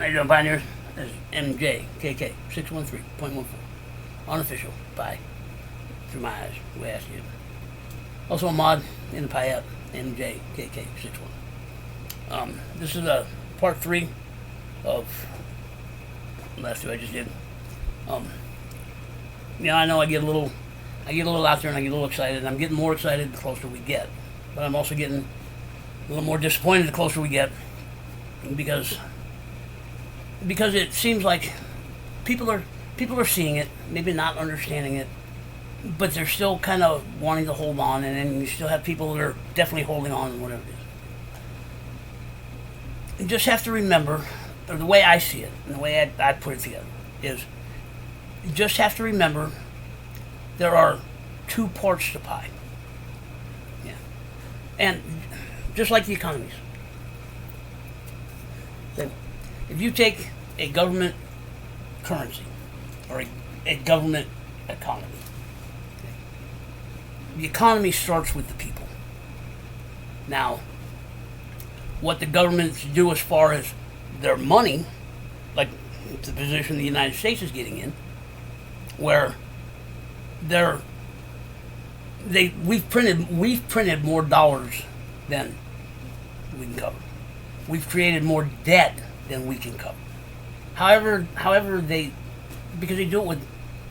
How you doing, Pioneers? This is mjkk613.14. Unofficial. Bye. Through my eyes. We ask you. Also a mod in the Pi app. mjkk613. This is part 3 of the last 2 I just did. I know I get a little out there and I get a little excited, and I'm getting more excited the closer we get. But I'm also getting a little more disappointed the closer we get, because it seems like people are seeing it, maybe not understanding it, but they're still kind of wanting to hold on, and then you still have people that are definitely holding on, whatever it is. You just have to remember, or the way I see it, and the way I put it together, is you just have to remember there are 2 parts to pie. Yeah. And just like the economies. If you take a government currency or a government economy, okay, the economy starts with the people. Now, what the governments do as far as their money, like the position the United States is getting in, where we've printed more dollars than we can cover. We've created more debt than we can cover. However, because they do it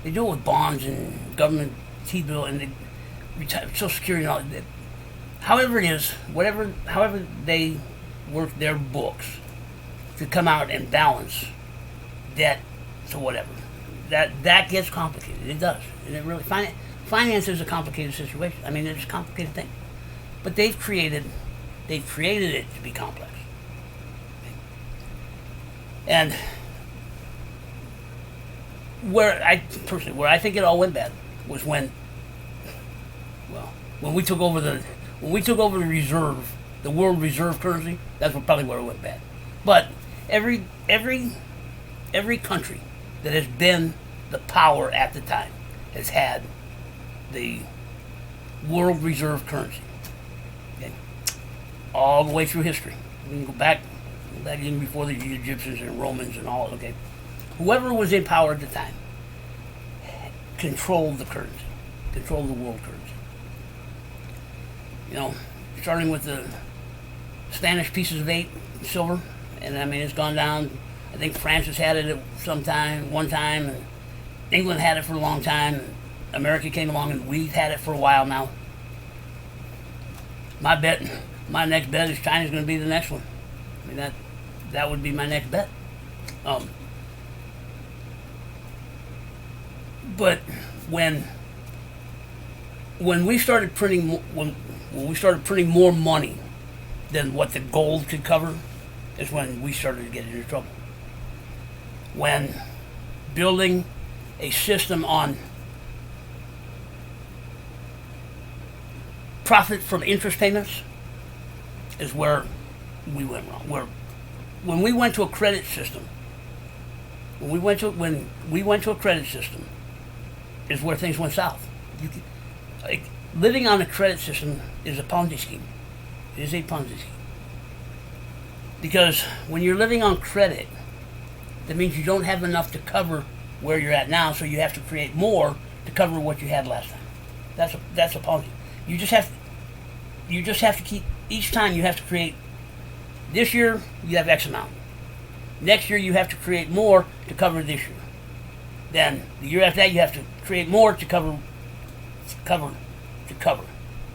with bonds and government T-bill and Social Security and all that. However it is, however they work their books to come out and balance debt to whatever. That gets complicated. It does. And it really finance is a complicated situation. I mean, it's a complicated thing. But they've created it to be complex. And where I think it all went bad was when we took over the reserve, the world reserve currency. That's probably where it went bad. But every country that has been the power at the time has had the world reserve currency. Okay? All the way through history. We can go back even before the Egyptians and Romans and all. Okay, whoever was in power at the time controlled the currency, controlled the world currency. Starting with the Spanish pieces of 8 silver, and I mean it's gone down. I think France has had it at one time, and England had it for a long time. And America came along, and we've had it for a while now. My next bet is China's going to be the next one. I mean that would be my next bet. But when we started printing when we started printing more money than what the gold could cover, is when we started to get into trouble. When building a system on profit from interest payments is where we went wrong. When we went to a credit system, is where things went south. Living on a credit system is a Ponzi scheme. It is a Ponzi scheme. Because when you're living on credit, that means you don't have enough to cover where you're at now, so you have to create more to cover what you had last time. That's a Ponzi. You just have to keep, each time you have to create. This year you have X amount. Next year you have to create more to cover this year. Then the year after that you have to create more to cover,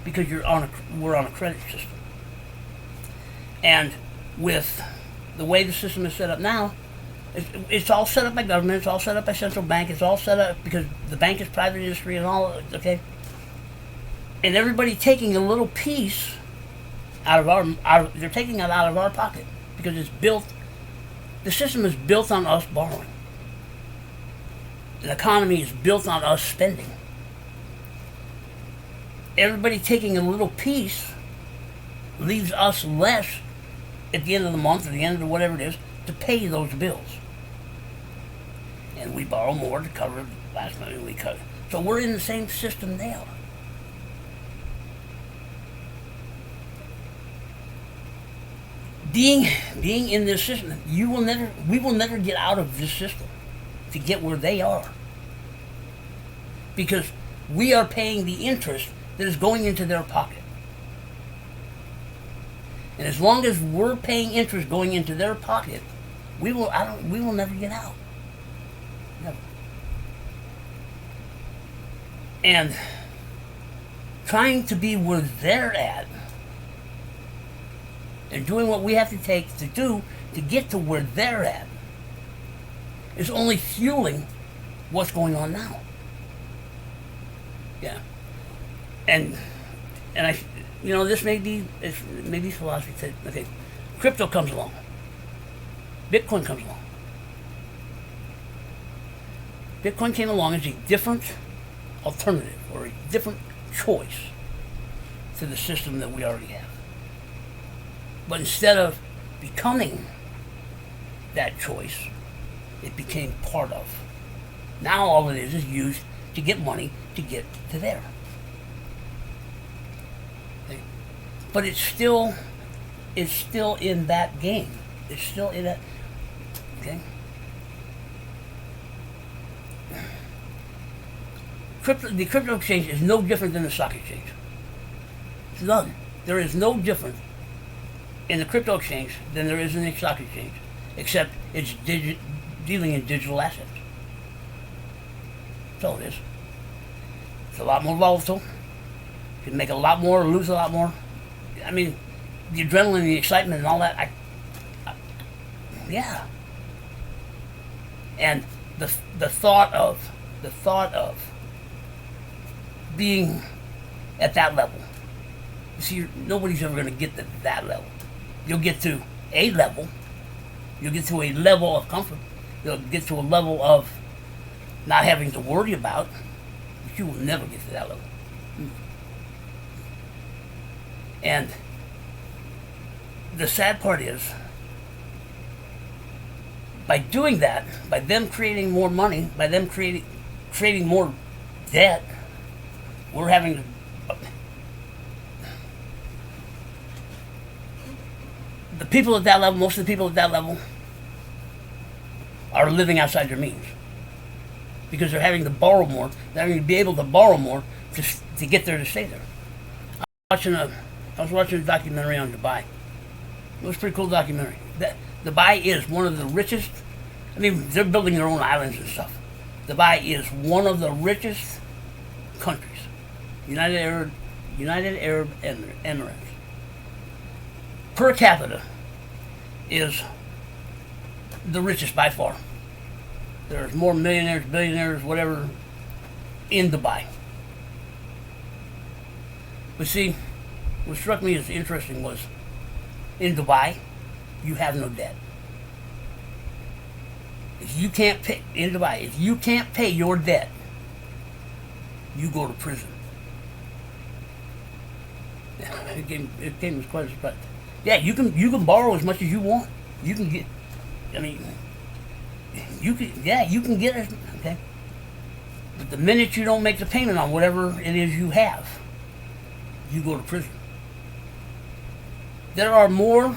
because we're on a credit system. And with the way the system is set up now, it's all set up by government. It's all set up by central bank. It's all set up because the bank is private industry and all. Okay. And everybody taking a little piece they're taking it out of our pocket, because the system is built on us borrowing. The economy is built on us spending. Everybody taking a little piece leaves us less at the end of the month or the end of whatever it is to pay those bills. And we borrow more to cover the last money we cut. So we're in the same system now. being in this system, we will never get out of this system to get where they are, because we are paying the interest that is going into their pocket. And as long as we're paying interest going into their pocket, we will never get out. Never. And trying to be where they're at and doing what we have to take to do to get to where they're at is only fueling what's going on now. Yeah. And I, this may be philosophy said, okay, crypto comes along. Bitcoin comes along. Bitcoin came along as a different alternative or a different choice to the system that we already have. But instead of becoming that choice, it became part of. Now all it is used to get money to get to there. Okay? But it's still in that game. It's still in that. Okay. The crypto exchange is no different than the stock exchange. It's none. There is no difference in the crypto exchange than there is in the stock exchange, except it's dealing in digital assets. That's all it is. It's a lot more volatile. You can make a lot more, lose a lot more. I mean, the adrenaline, the excitement, and all that. Yeah. And the thought of being at that level. You see, nobody's ever going to get to that level. You'll get to a level. You'll get to a level of comfort. You'll get to a level of not having to worry about, but you will never get to that level. And the sad part is, by doing that, by them creating more money, by them creating more debt, we're having to. The people at that level, most of the people at that level, are living outside their means because they're having to borrow more. They're having to be able to borrow more to get there to stay there. I was watching a documentary on Dubai. It was a pretty cool documentary. Dubai is one of the richest. I mean, they're building their own islands and stuff. Dubai is one of the richest countries. United Arab Emirates. Per capita is the richest by far. There's more millionaires, billionaires, whatever, in Dubai. But see, what struck me as interesting was, in Dubai, you have no debt. If you can't pay, in Dubai, if you can't pay your debt, you go to prison. It came as quite a surprise. Yeah, you can borrow as much as you want. You can get, I mean, you can get it, okay? But the minute you don't make the payment on whatever it is you have, you go to prison. There are more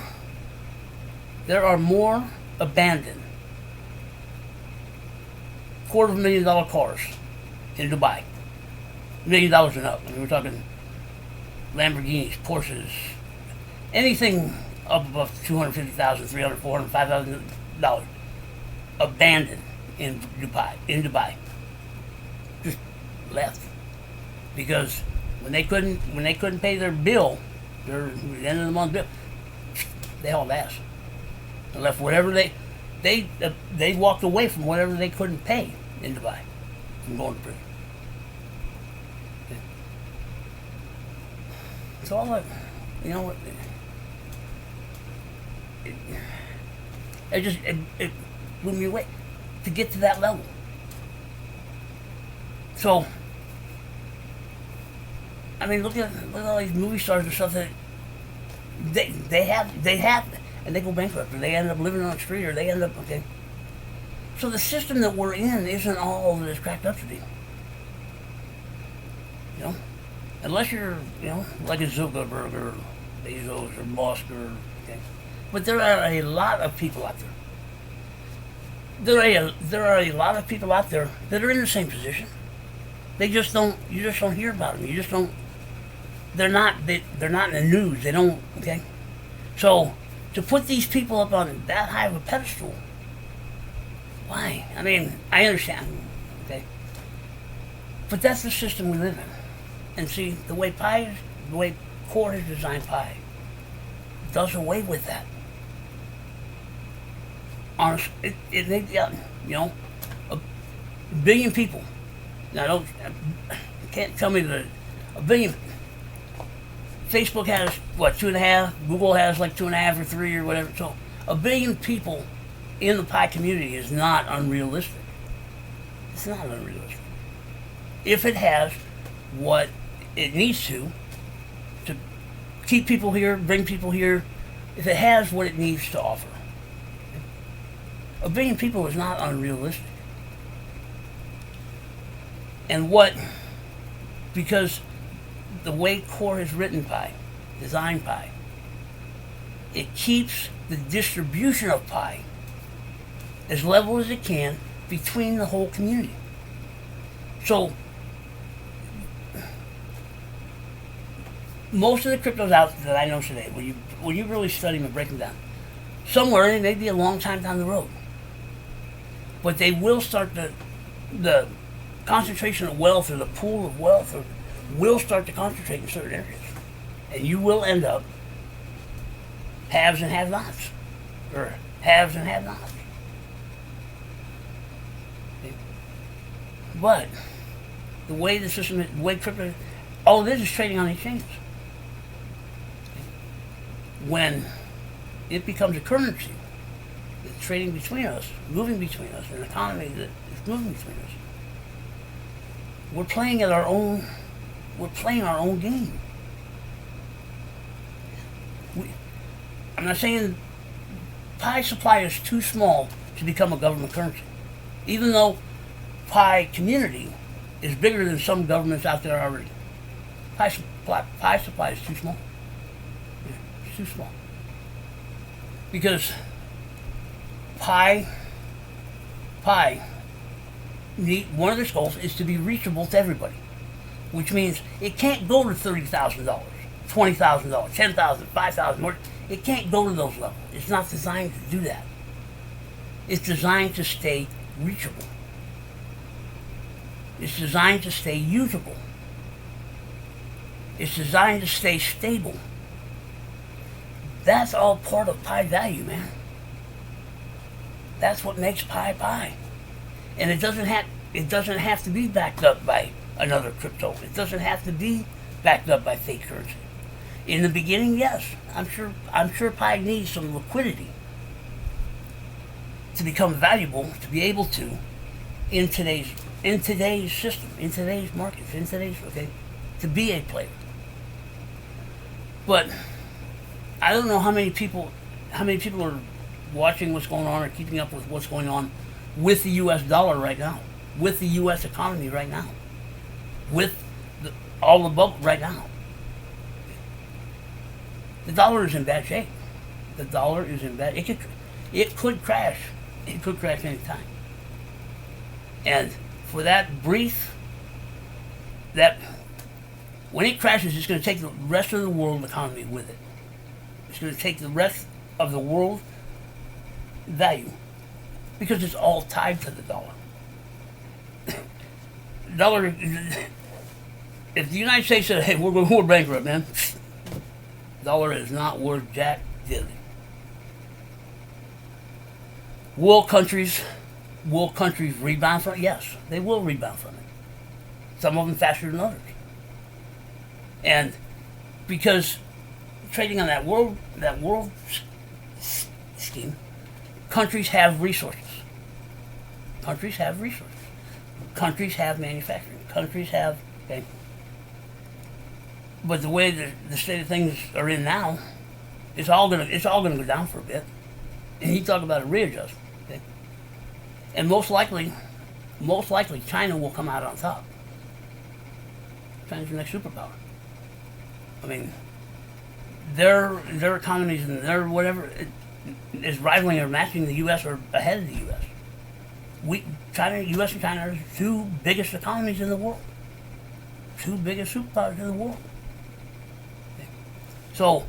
abandoned $250,000 cars in Dubai. $1 million and up. I mean, we're talking Lamborghinis, Porsches, anything up above $250,000, $300,000, $400,000, $5,000 abandoned in Dubai. Just left. Because when they couldn't pay their bill, their end of the month bill, they hauled ass. They left whatever they walked away from whatever they couldn't pay in Dubai from going to prison. It's all like, you know what? It blew me away to get to that level. So, I mean, look at all these movie stars and stuff that they have, and they go bankrupt, or they end up living on the street, or they end up, okay. So the system that we're in isn't all that it's cracked up to be. You know? Unless you're, like a Zuckerberg or Bezos or Musk or, okay. But there are a lot of people out there. There are a lot of people out there that are in the same position. They just don't. You just don't hear about them. You just don't. They're not. They're not in the news. They don't. Okay. So to put these people up on that high of a pedestal, why? I mean, I understand. Okay. But that's the system we live in. And see, the way Core has designed Pi, does away with that. Honestly, a billion people. Now, you can't tell me that a billion. Facebook has what, 2.5? Google has like 2.5 or 3 or whatever. So a billion people in the Pi community is not unrealistic. It's not unrealistic. If it has what it needs to keep people here, bring people here, if it has what it needs to offer. A billion people is not unrealistic. And because the way Core has written Pi, designed Pi, it keeps the distribution of Pi as level as it can between the whole community. So, most of the cryptos out that I know today, when you really study them and break them down, somewhere they may be a long time down the road, but they will start the concentration of wealth, or the pool of wealth, will start to concentrate in certain areas, and you will end up haves and have-nots, or haves and have-nots. But the way the system, the way crypto, all it is trading on exchanges. When it becomes a currency that's trading between us, moving between us, an economy that is moving between us, we're playing our own game. I'm not saying Pi supply is too small to become a government currency, even though Pi community is bigger than some governments out there already. Pi supply is too small. It's too small. Because Pi one of its goals is to be reachable to everybody, which means it can't go to $30,000, $20,000, $10,000, $5,000 more. It can't go to those levels. It's not designed to do that. It's designed to stay reachable. It's designed to stay usable. It's designed to stay stable. That's all part of Pi value, man. That's what makes Pi Pi. And it doesn't have to be backed up by another crypto. It doesn't have to be backed up by fake currency. In the beginning, yes, I'm sure Pi needs some liquidity to become valuable, to be able to, in today's system, in today's markets, to be a player. But I don't know how many people are watching what's going on or keeping up with what's going on with the U.S. dollar right now, with the U.S. economy right now, with all the bubble right now. The dollar is in bad shape. The dollar is in bad. It could crash. It could crash any time. And for that brief, when it crashes, it's going to take the rest of the world economy with it. It's going to take the rest of the world value, because it's all tied to the dollar. Dollar. If the United States said, "Hey, we're bankrupt, man," dollar is not worth jack diddly. Will countries rebound from it? Yes, they will rebound from it. Some of them faster than others. And because trading on that world scheme, countries have resources. Countries have resources. Countries have manufacturing. Countries have, okay. But the way the state of things are in now, it's all gonna go down for a bit. And you talk about a readjustment. Okay? And most likely China will come out on top. China's the next superpower. I mean, their economies and their whatever is rivaling or matching the U.S. or ahead of the U.S. U.S. and China are the two biggest economies in the world, two biggest superpowers in the world. So,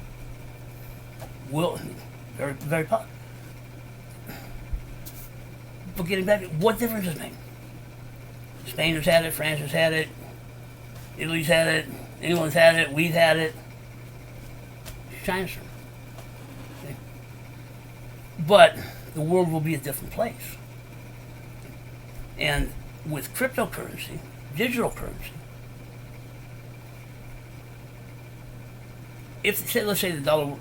very, very popular. But getting back, what difference does it make? Spain has had it, France has had it, Italy's had it, England's had it, we've had it. China's turn. Okay. But the world will be a different place. And with cryptocurrency, digital currency, let's say the dollar.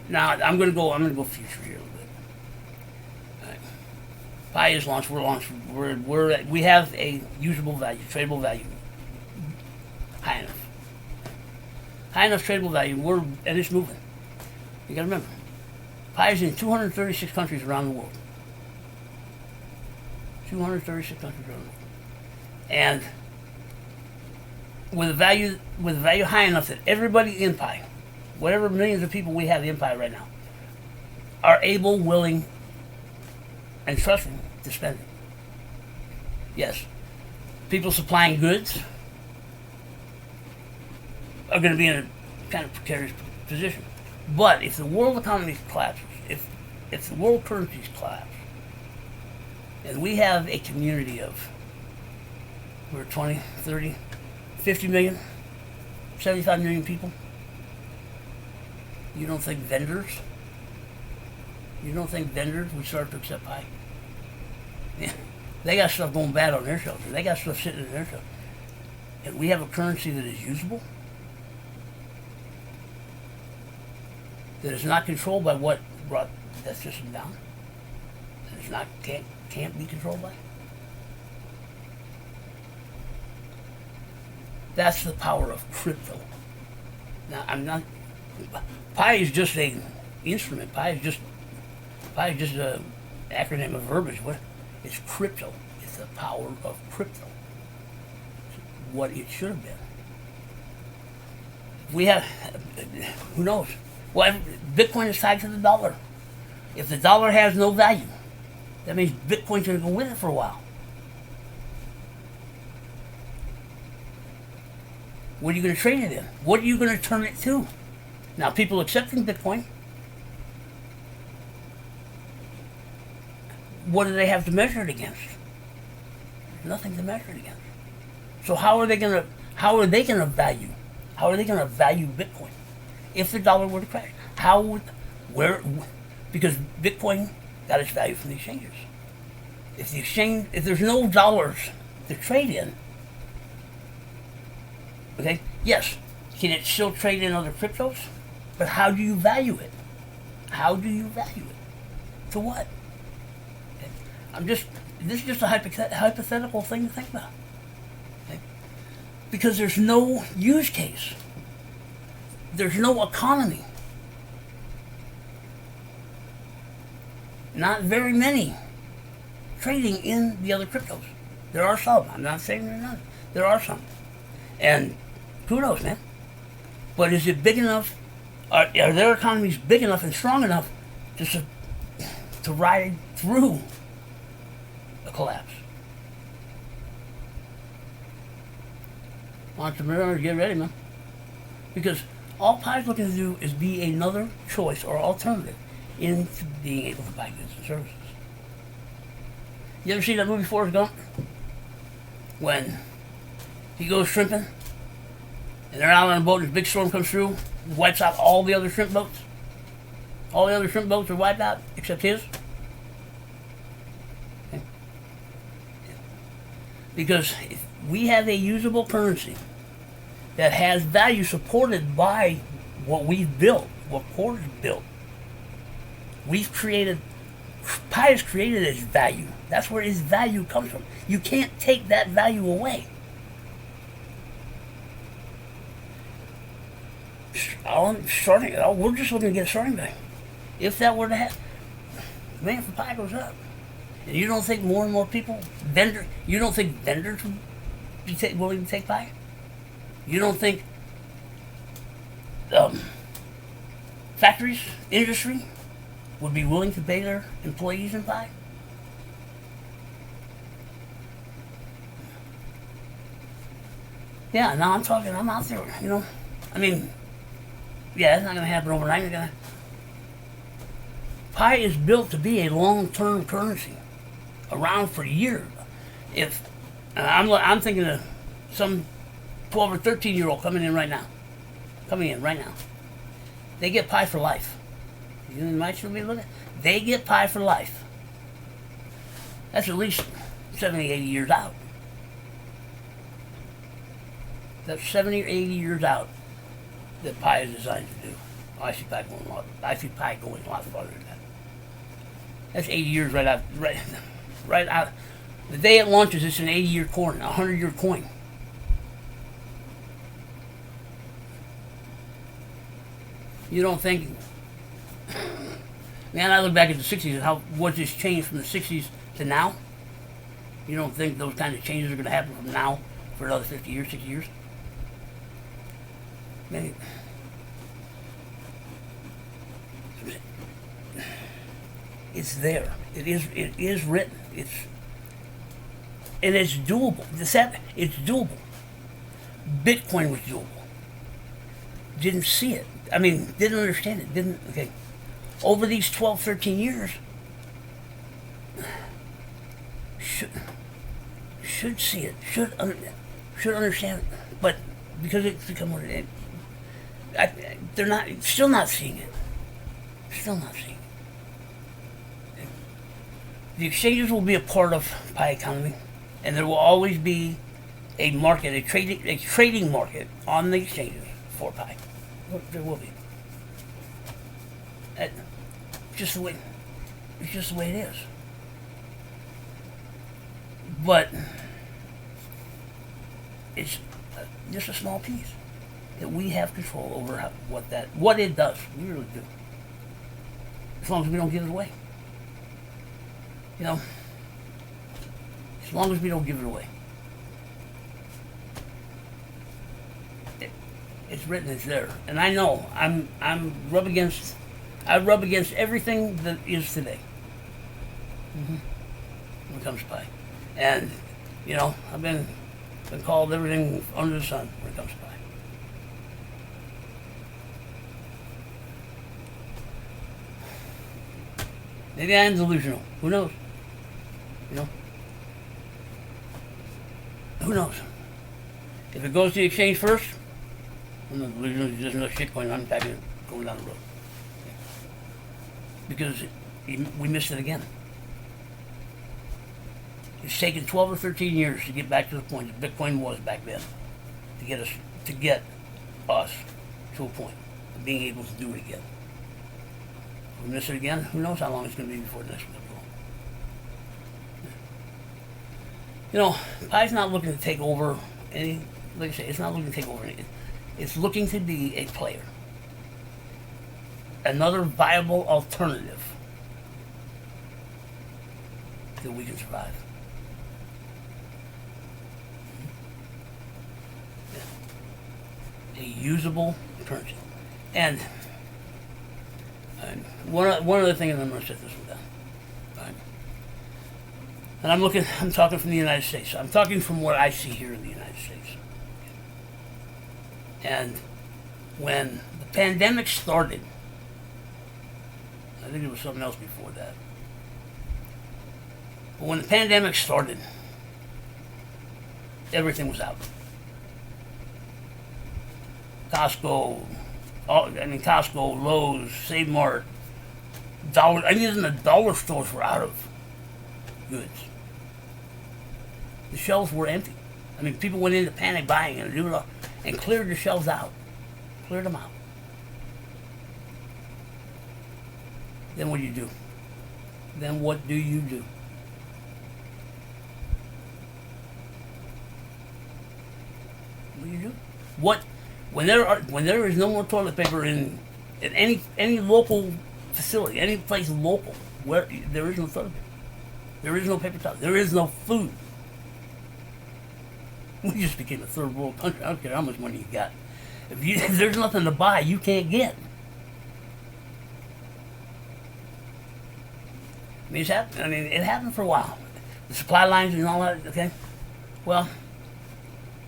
Now I'm going to go future here a little bit. All right. Pi is launched. We're launched. We have a usable value, tradable value, high enough tradable value. And it's moving. You got to remember, Pi is in 236 countries around the world. 236 countries around the world, and with a value high enough that everybody in Pi, whatever millions of people we have in Pi right now, are able, willing, and trusting to spend it. Yes, people supplying goods are going to be in a kind of precarious position. But if the world economy collapses, if the world currencies collapse, and we have a community of, we're 20, 30, 50 million, 75 million people, you don't think vendors would start to accept Pi? Yeah. They got stuff going bad on their shelter. They got stuff sitting in their shelter. And we have a currency that is usable, that is not controlled by what brought that system down, that is not can't be controlled by. That's the power of crypto. Now Pi is just an instrument. Pi is just an acronym of verbiage. It's crypto. It's the power of crypto. It's what it should have been. We have, who knows? Well, Bitcoin is tied to the dollar. If the dollar has no value, that means Bitcoin's going to go with it for a while. What are you going to trade it in? What are you going to turn it to? Now, people accepting Bitcoin, what do they have to measure it against? Nothing to measure it against. So how are they going to value Bitcoin if the dollar were to crash? Because Bitcoin got its value from the exchanges. If there's no dollars to trade in, okay, yes, can it still trade in other cryptos? But how do you value it? To what? Okay. This is just a hypothetical thing to think about. Okay? Because there's no use case. There's no economy. Not very many trading in the other cryptos. There are some. I'm not saying they're not. There are some. And kudos, man. But is it big enough? Are their economies big enough and strong enough to ride through a collapse? Entrepreneurs, get ready, man. Because all Pi's looking to do is be another choice or alternative into being able to buy goods and services. You ever see that movie Forrest Gump? When he goes shrimping, and they're out on a boat, and a big storm comes through, and wipes out all the other shrimp boats. All the other shrimp boats are wiped out, except his. Okay. Because if we have a usable currency that has value supported by what we've built, what Quartz built, Pi is created as value. That's where his value comes from. You can't take that value away. We're just looking to get a starting value. If that were to happen, demand for Pi goes up. And you don't think more and more people, you don't think vendors would be willing to take Pi? You don't think factories, industry would be willing to pay their employees in pie? Yeah, now I'm talking, I'm out there, you know. I mean, yeah, it's not going to happen overnight. Pie is built to be a long-term currency, around for years. If I'm thinking of some 12 or 13-year-old coming in right now, they get pie for life. You might still be looking. They get pie for life. That's at least 70, 80 years out. That's 70 or 80 years out that pie is designed to do. I see pie going a lot farther than that. That's 80 years right out. The day it launches, it's an 80-year coin, a 100-year coin. You don't think? Man, I look back at the 60s and how what's this changed from the 60s to now? You don't think those kind of changes are going to happen from now for another 50 years, 60 years? Man, it's there. It is written. And it's doable. It's doable. Bitcoin was doable. Didn't see it. I mean, didn't understand it. Okay. Over these 12, 13 years, should see it. Should understand it. But because it's become what it is, they're still not seeing it. The exchanges will be a part of pie economy, and there will always be a market, a trading market on the exchanges for pie. There will be. It's just the way it is. But it's just a small piece that we have control over what it does. We really do. As long as we don't give it away. You know, as long as we don't give it away. It's written, it's there. And I know I rub against everything that is today. When it comes to pie. And, you know, I've been called everything under the sun when it comes to pie. Maybe I am delusional. Who knows? You know? Who knows? If it goes to the exchange first, I'm not delusional. There's no shit going on. I'm packing it, going down the road. Because we missed it again. It's taken 12 or 13 years to get back to the point that Bitcoin was back then, to get us to a point of being able to do it again. If we miss it again, who knows how long it's going to be before the next one. You know, pie's not looking to take over any. Like I say, it's not looking to take over anything. It's looking to be a player, another viable alternative that we can survive. A usable currency. And one other thing, and I'm going to set this one down. Right. And I'm talking from the United States. I'm talking from what I see here in the United States. And when the pandemic started, I think there was something else before that. But when the pandemic started, everything was out. Costco, Lowe's, Save Mart, even the dollar stores were out of goods. The shelves were empty. I mean, people went into panic buying and cleared the shelves out. Cleared them out. Then what do you do? Then what do you do? What do you do? When there is no more toilet paper in any local facility, any place local where there is no toilet paper, there is no paper towel, there is no food. We just became a third world country. I don't care how much money you got. If there's nothing to buy, you can't get. I mean, it happened for a while. The supply lines and all that. Okay. Well,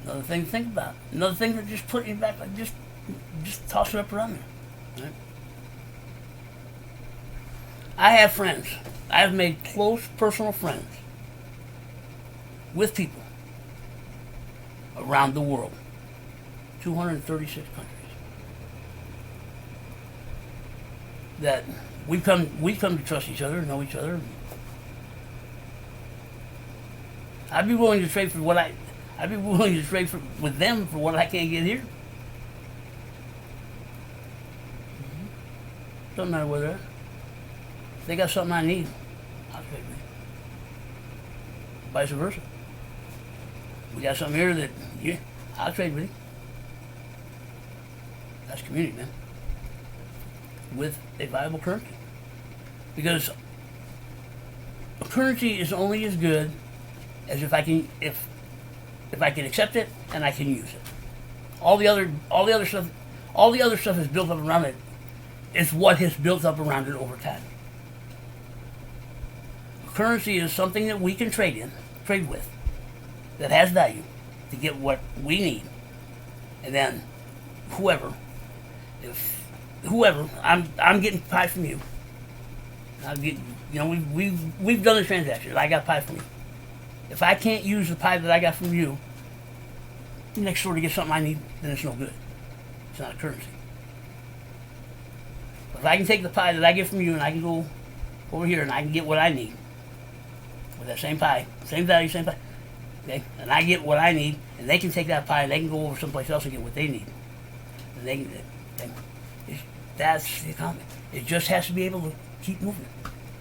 another thing to think about. Another thing to just put you back, like just toss it up around there. Right? I have friends. I have made close personal friends with people around the world. 236 countries. That we've come to trust each other, know each other. I'd be willing to trade for I'd be willing to trade with them for what I can't get here. Doesn't matter where they're at. If they got something I need, I'll trade with you. Vice versa. We got something here that I'll trade with you. That's community, man. With a viable currency. Because a currency is only as good as if I can accept it and I can use it. All the other stuff is built up around it. It's what has built up around it over time. A currency is something that we can trade with, that has value to get what we need. And then I'm getting pie from you. We've done the transaction. I got pie from you. If I can't use the pie that I got from you, next door to get something I need, then it's no good. It's not a currency. But if I can take the pie that I get from you and I can go over here and I can get what I need with that same pie, same value, same pie, okay, and I get what I need, and they can take that pie and they can go over someplace else and get what they need. And that's the economy. It just has to be able to keep moving.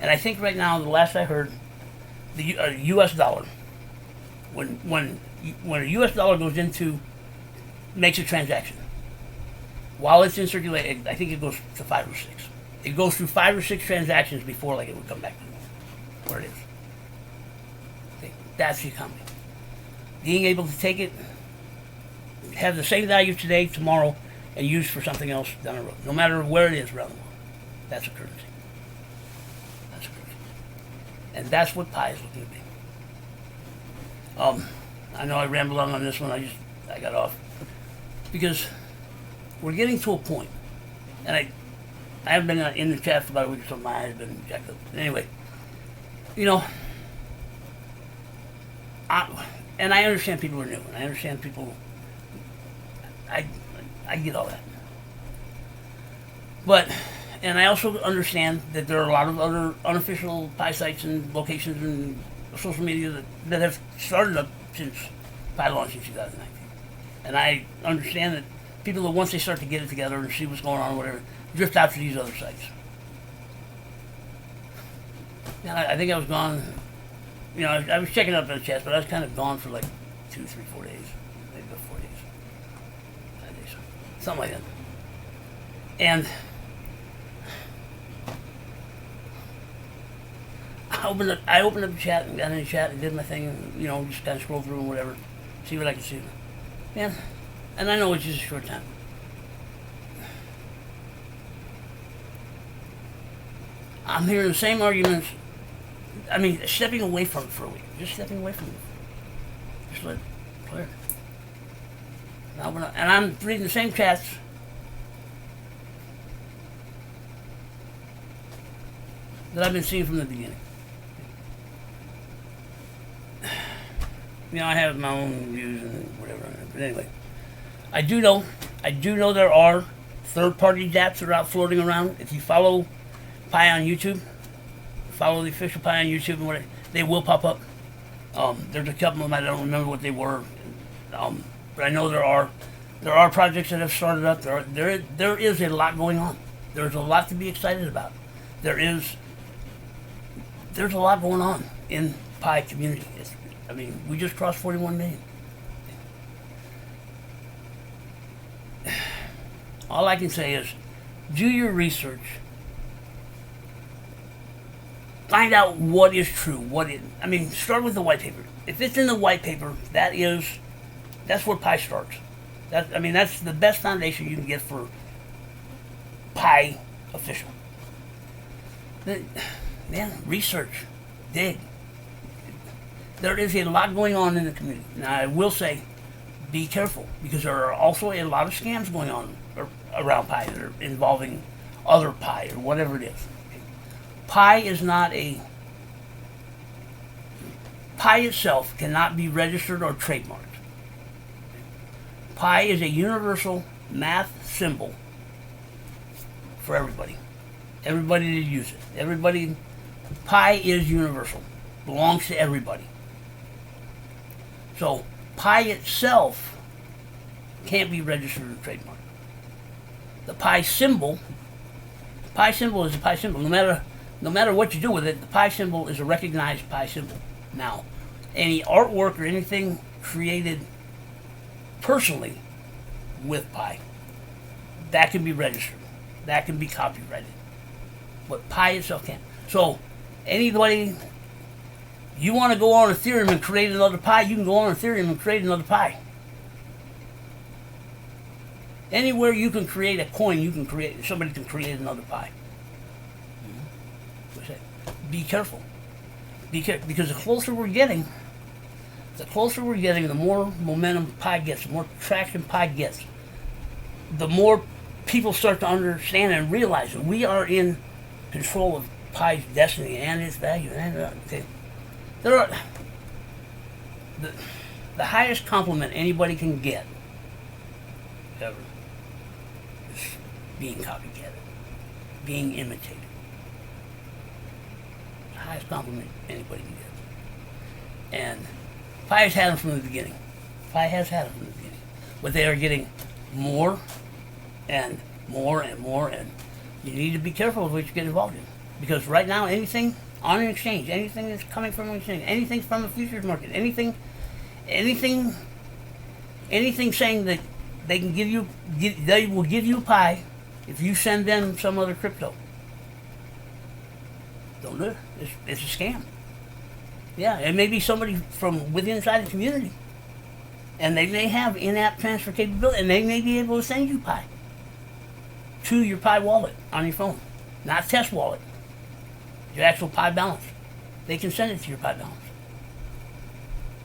And I think right now, the last I heard, the U.S. dollar, when a U.S. dollar makes a transaction, while it's in circulation, I think it goes to 5 or 6. It goes through 5 or 6 transactions before it would come back to where it is. Okay, that's the economy. Being able to take it, have the same value today, tomorrow, and used for something else down the road, no matter where it is around the world. That's a currency. That's a currency. And that's what pi is looking to be. I know I rambled on this one. I got off because we're getting to a point, and I haven't been in the chat for about a week or something. My eyes have been jacked up. Anyway, I understand people are new, and I understand people. I get all that. And I also understand that there are a lot of other unofficial pi sites and locations and social media that have started up since pi launched in 2019. And I understand that people that once they start to get it together and see what's going on or whatever, drift out to these other sites. And I think I was gone, I was checking up in the chat, but I was kind of gone for like 2, 3, 4 days. Maybe about 4 days. 5 days. Something like that. And I opened up the chat and got in the chat and did my thing and, just kind of scroll through and whatever, see what I can see. Man, and I know it's just a short time. I'm hearing the same arguments. I mean, stepping away from it for a week. Just stepping away from it. Just let it clear. And I'm reading the same chats. That I've been seeing from the beginning. I have my own views and whatever. But anyway, I do know there are third-party dApps that are out floating around. If you follow Pi on YouTube, follow the official Pi on YouTube and whatever, they will pop up. There's a couple of them, I don't remember what they were, but I know there are projects that have started up. There is a lot going on. There's a lot to be excited about. There's a lot going on in Pi community. We just crossed 41 million. All I can say is, do your research. Find out what is true. Start with the white paper. If it's in the white paper, that's where Pi starts. That's the best foundation you can get for Pi official. man, research, dig. There is a lot going on in the community. Now, I will say, be careful, because there are also a lot of scams going on around pie that are involving other pie or whatever it is. Pie is not a... Pie itself cannot be registered or trademarked. Pi is a universal math symbol for everybody. Everybody to use it. Everybody, pi is universal. Belongs to everybody. So pi itself can't be registered or trademarked. The pi symbol is a pi symbol. No matter what you do with it, the pi symbol is a recognized pi symbol. Now, any artwork or anything created personally with pi, that can be registered. That can be copyrighted. But pi itself can't. So, anybody, you want to go on Ethereum and create another pi, you can go on Ethereum and create another pi. Anywhere you can create a coin, somebody can create another pi. Be careful. Because the closer we're getting, the more momentum pi gets, the more traction pi gets, the more people start to understand and realize that we are in control of pi's destiny and its value. Okay, there are the highest compliment anybody can get ever is being copycatted, being imitated. The highest compliment anybody can get. And pi has had them from the beginning. Pi has had them from the beginning. But they are getting more and more and more, and you need to be careful of what you get involved in. Because right now, anything on an exchange, anything that's coming from an exchange, anything from the futures market, anything saying that they can they will give you pi if you send them some other crypto. Don't do it. It's a scam. Yeah, it may be somebody from within inside the community, and they may have in-app transfer capability, and they may be able to send you pi to your pi wallet on your phone, not test wallet, your actual pi balance. They can send it to your pi balance.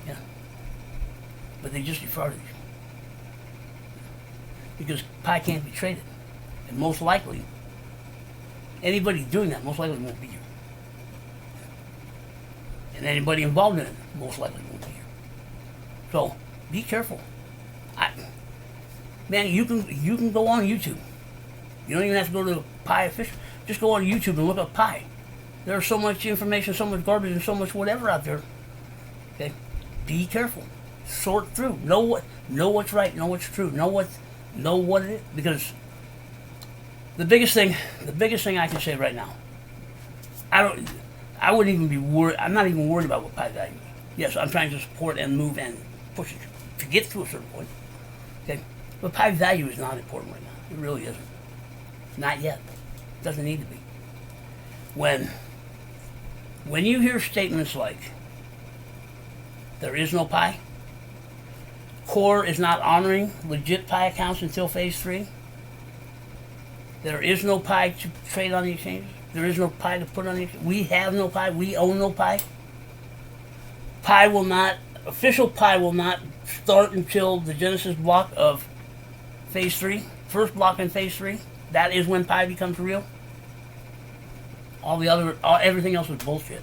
Yeah, but they just defrauded you because pi can't be traded, and most likely anybody doing that most likely won't be here. And anybody involved in it most likely won't be here. So be careful. Man, you can go on YouTube. You don't even have to go to Pi Official. Just go on YouTube and look up Pi. There's so much information, so much garbage, and so much whatever out there. Okay, be careful. Sort through. Know what's right. Know what's true. Know what it is. Because the biggest thing I can say right now, I wouldn't even be worried. I'm not even worried about what pi value is. Yes, I'm trying to support and move and push it to get to a certain point. Okay, but pi value is not important right now. It really isn't. Not yet. It doesn't need to be. When you hear statements like, there is no pi, Core is not honoring legit pi accounts until phase 3, there is no pi to trade on the exchanges, there is no pi to put on the exchange, we have no pi, we own no pi, official pi will not start until the Genesis block of phase 3, first block in phase 3. That is when pi becomes real. Everything else is bullshit.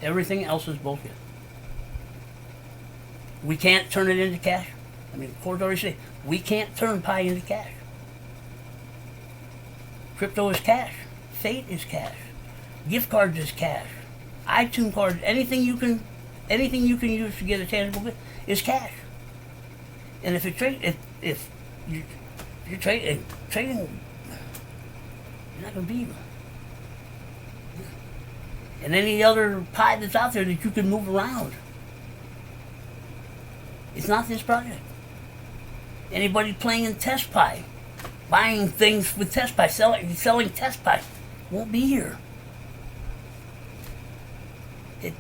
Everything else is bullshit. We can't turn it into cash. I mean, the court already said we can't turn pi into cash. Crypto is cash. Fate is cash. Gift cards is cash. iTunes cards, anything you can use to get a tangible good is cash. And if you're trading, you're not going to be even. And any other pi that's out there that you can move around, it's not this project. Anybody playing in test pi, buying things with test pi, selling test pi, won't be here. It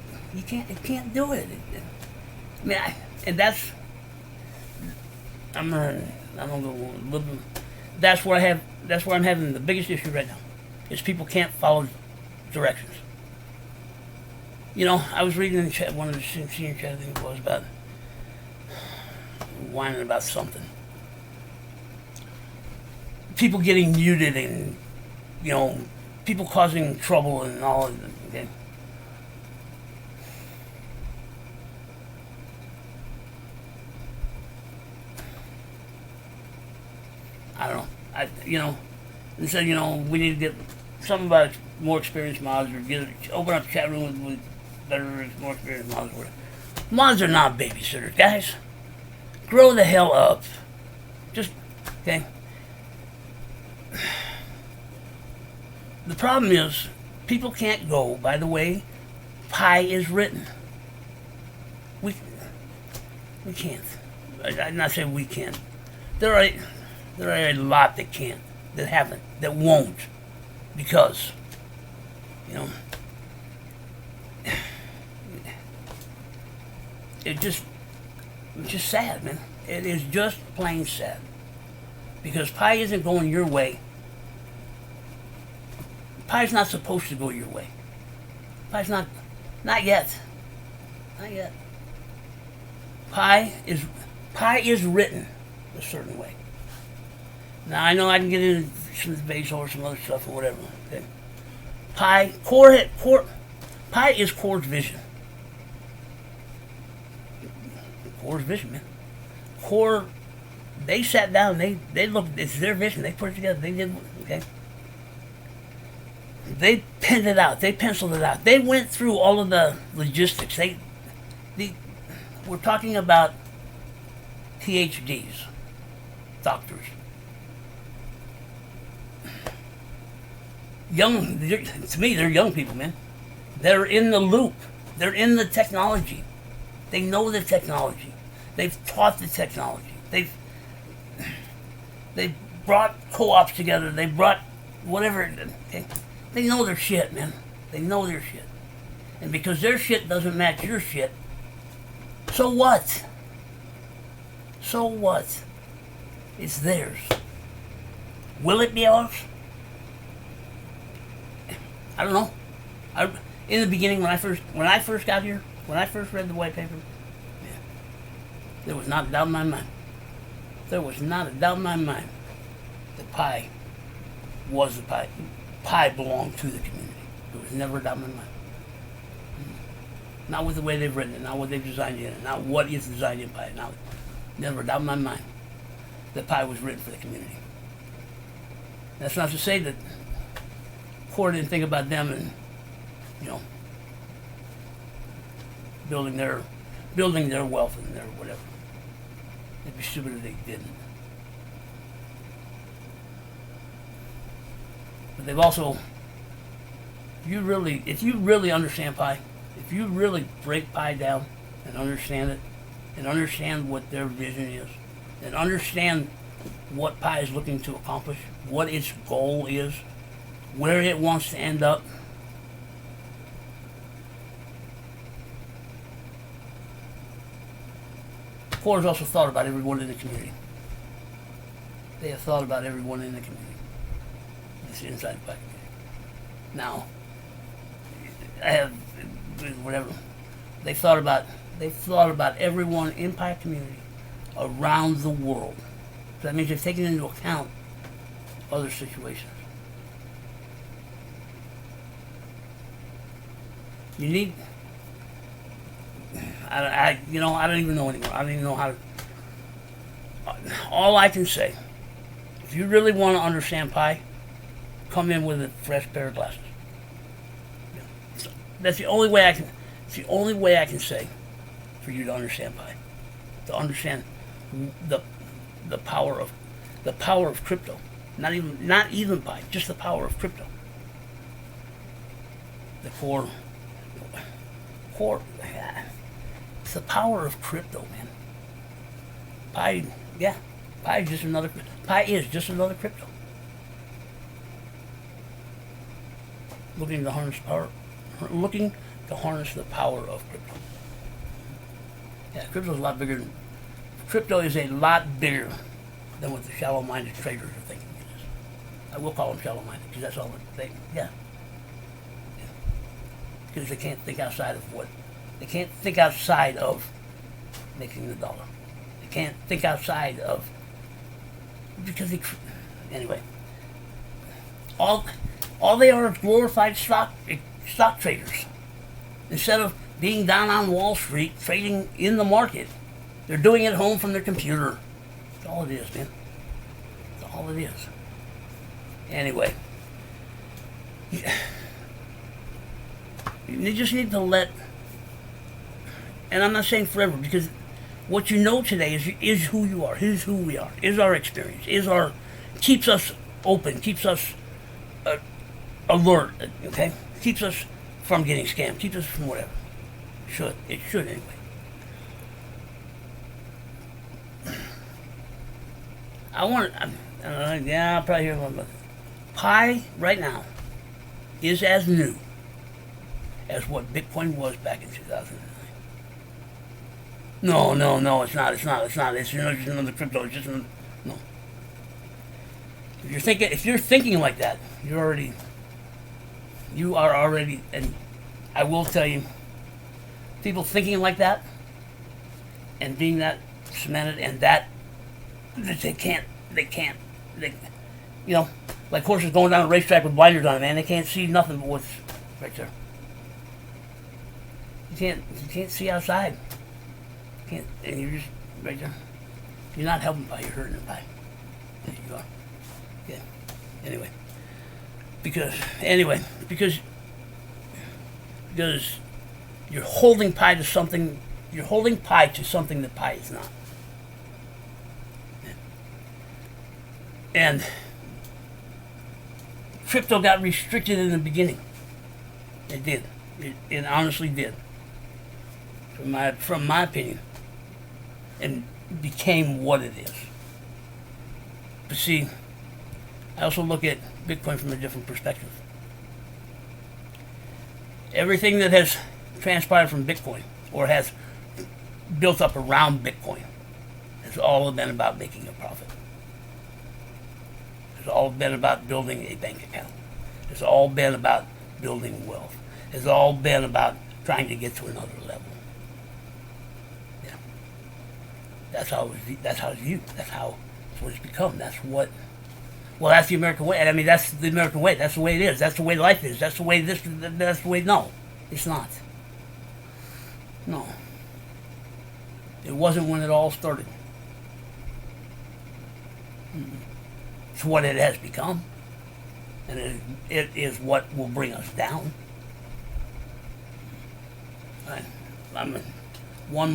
can't do it. That's where I'm having the biggest issue right now, is people can't follow directions. I was reading in chat, one of the seeing chat, I think it was about whining about something. People getting muted and, people causing trouble and all of it, okay? I don't know. And said, we need to get something about more experienced mods or open up the chat room with better, more experienced mods. Mods are not babysitters, guys. Grow the hell up. Just, okay? The problem is, people can't go by the way pi is written. We can't. I'm not saying we can't. There are a lot that can't, that haven't, that won't, because, it's just sad, man. It is just plain sad. Because pi isn't going your way. Pi's not supposed to go your way. Pi's not yet. Not yet. Pi is written a certain way. Now I know I can get into some debates or some other stuff or whatever. Okay. Pi is Core's vision. Core's vision, man. Core, they sat down, they looked, it's their vision, they put it together, they did, okay? They pinned it out, they penciled it out, they went through all of the logistics. We're talking about PhDs, doctors. To me, they're young people, man. They're in the loop. They're in the technology. They know the technology. They've taught the technology. They've brought co-ops together. They brought whatever. Okay? They know their shit, man. They know their shit. And because their shit doesn't match your shit, so what? So what? It's theirs. Will it be ours? I don't know. In the beginning, when I first got here, when I first read the white paper, there was not a doubt in my mind. There was not a doubt in my mind that pi was the pi. Pi belonged to the community. There was never a doubt in my mind. Not with the way they've written it, not what they've designed it in, not what is designed in pi. Never a doubt in my mind that pi was written for the community. That's not to say that Core didn't think about them and, building their wealth and their whatever. It'd be stupid if they didn't. But they've also, if you really understand pi, if you really break pi down and understand it, and understand what their vision is, and understand what pi is looking to accomplish, what its goal is, where it wants to end up, Core has also thought about everyone in the community. They have thought about everyone in the community. It's inside the pi community. Now, I have whatever. They've thought about everyone in pi community around the world. So that means they've taken into account other situations. You need. I don't even know anymore. I don't even know how to. All I can say, if you really want to understand pi, come in with a fresh pair of glasses. So that's the only way I can. It's the only way I can say for you to understand pi, to understand the power of crypto. Not even pi, just the power of crypto. The core. It's the power of crypto, man. Pi is just another crypto. Looking to harness the power of crypto. Yeah, crypto is a lot bigger. Crypto is a lot bigger than what the shallow-minded traders are thinking it is. I will call them shallow-minded because that's all they think. Yeah. because they can't think outside of what they can't think outside of making the dollar. They can't think outside of because they anyway. All they are is glorified stock traders. Instead of being down on Wall Street trading in the market, they're doing it at home from their computer. That's all it is, man. That's all it is. Anyway, you just need to let, and I'm not saying forever, because what you know today is who you are, is who we are, is our experience, keeps us open, keeps us alert, okay? Keeps us from getting scammed, keeps us from whatever. It should anyway. I'll probably hear one, but Pi right now is as new as what Bitcoin was back in 2009. No, it's not. It's just another crypto. It's just another, no. If you're thinking like that, you are already, and I will tell you, people thinking like that and being that cemented and that they can't, like horses going down a racetrack with blinders on, man. They can't see nothing but what's right there. You can't see outside. And you're just right there. You're not helping by, you're hurting by. There you are. Yeah. Anyway. Because you're holding Pi to something that Pi is not. And crypto got restricted in the beginning. It did. It honestly did. From my opinion. And became what it is. But see, I also look at Bitcoin from a different perspective. Everything that has transpired from Bitcoin or has built up around Bitcoin has all been about making a profit. It's all been about building a bank account. It's all been about building wealth. It's all been about trying to get to another level. Yeah. That's how it's viewed. That's what it's become. That's the American way. I mean, that's the American way. That's the way it is. That's the way life is. That's the way no, it's not. No. It wasn't when it all started. It's what it has become. And it is what will bring us down. One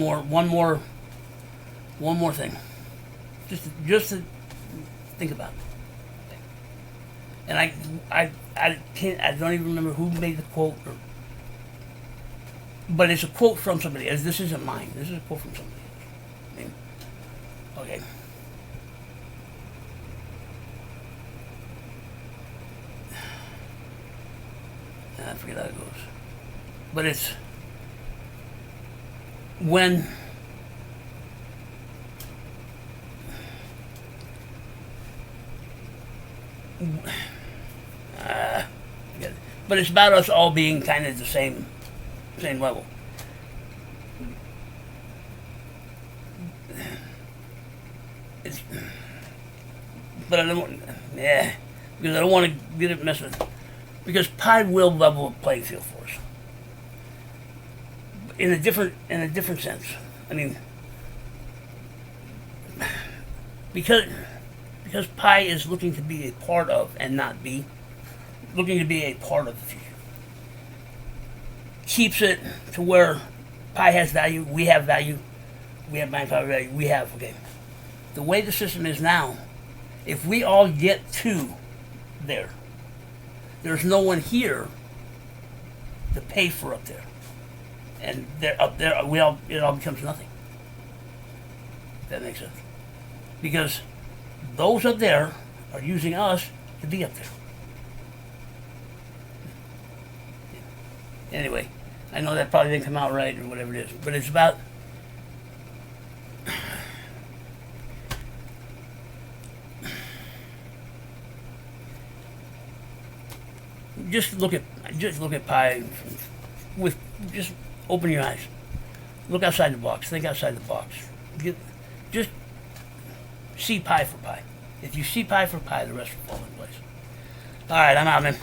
more thing. Just to think about it. And I don't even remember who made the quote, but it's a quote from somebody else. This isn't mine. This is a quote from somebody else. I mean, okay. I forget how it goes. But it's when but it's about us all being kind of the same level. But I don't want, because I don't want to get it messed with. Because Pi will level the playing field for us in a different sense. I mean, because Pi is looking to be a part of and not be, looking to be a part of the future. Keeps it to where Pi has value, we have value, we have mind power value, we have, okay. The way the system is now, if we all get to there, there's no one here to pay for up there. And they're up there, it all becomes nothing. If that makes sense. Because those up there are using us to be up there. Anyway, I know that probably didn't come out right or whatever it is, but it's about just look at Pi with just open your eyes. Look outside the box. Think outside the box. Just see pie for pie. If you see pie for pie, the rest will fall in place. All right, I'm out, man.